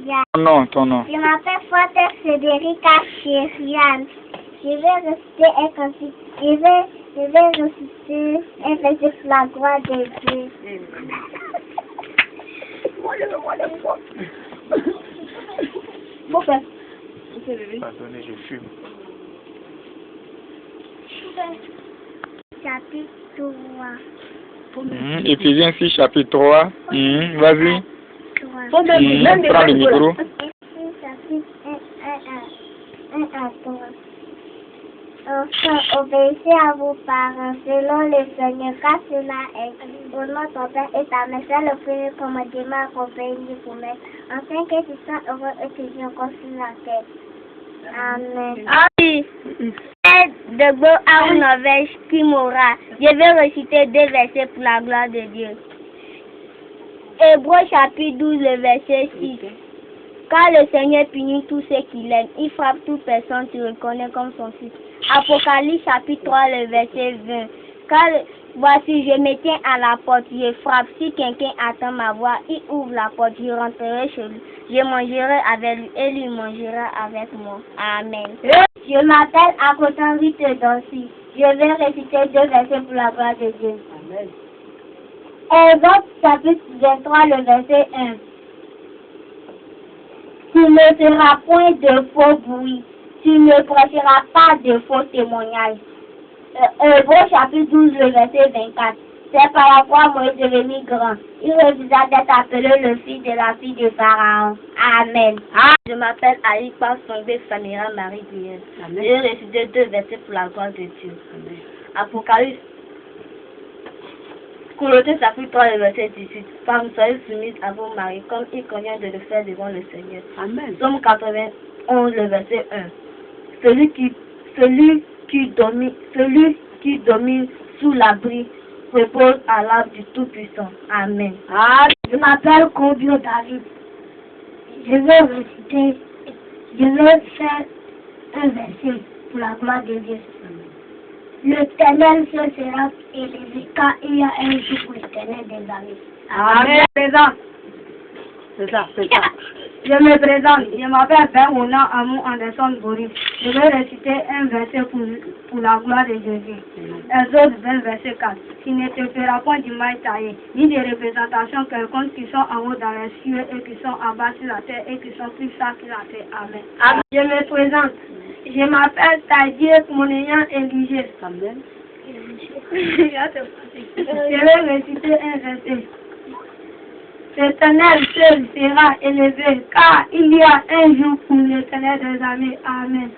Chériane. Ton nom. Je m'appelle Frère Frédérica Chériane. Je vais réciter un cantique. Je vais réciter un verset pour la gloire de Dieu. Pardonnez, je fume. Chapitre 3. Éphésiens 6, chapitre 3. Vas-y. Prends le micro. Chapitre 1 à 3. Enfin, obéissez à vos parents selon le Seigneur, car cela est pour notre Père et ta mère. C'est le premier commandement accompagné pour mettre, afin que tu sois heureux et que Dieu construise la terre. Amen. Oui. De Go à Norvège qui mourra. Je vais réciter 2 versets pour la gloire de Dieu. Hébreux chapitre 12, le verset 6. Car le Seigneur punit tous ceux qui l'aiment. Il frappe toute personne qui reconnaît comme son fils. Apocalypse chapitre 3, le verset 20. Car voici, je me tiens à la porte, je frappe. Si quelqu'un attend ma voix, il ouvre la porte, je rentrerai chez lui. Je mangerai avec lui et lui mangera avec moi. Amen. Je m'appelle Akotanvite Dansi. Je vais réciter 2 versets pour la gloire de Dieu. Amen. Exode chapitre 23, le verset 1. Tu ne feras point de faux bruit. Tu ne prêcheras pas de faux témoignages. Hébreux chapitre 12, le verset 24. C'est par la foi Moïse devenu grand. Il refusa d'être appelé le fils de la fille de Pharaon. Amen. Je m'appelle Aïkpa Songbe Samira Marie Guyen. Je vais réciter 2 versets pour la gloire de Dieu. Amen. Apocalypse. Colossiens chapitre 3, le verset 18. Femmes, soyez soumises à vos maris comme il convient de le faire devant le Seigneur. Amen. Somme 91, le verset 1. Celui qui domine sous l'abri repose à l'arbre du Tout-Puissant. Amen. Je m'appelle Kobio David. Je vais faire un verset pour la gloire de Dieu. L'Éternel se sera élevé car il y a un jour pour l'Éternel des armées. Amen. Présent. C'est ça. Je me présente. Je m'appelle Père Onan Amou Anderson Boris. Je vais réciter un verset pour la gloire de Jésus. Exode 20, verset 4. Il ne te fera point du mal taillé, ni de représentation quelconque qui sont en haut dans les cieux et qui sont en bas sur la terre et qui sont plus sages que la terre. Amen. Je me présente. Je m'appelle Tadier, mon ayant éligé. Amen. Je vais réciter un verset. L'Éternel seul sera élevé, car il y a un jour pour l'Éternel des armées. Amen.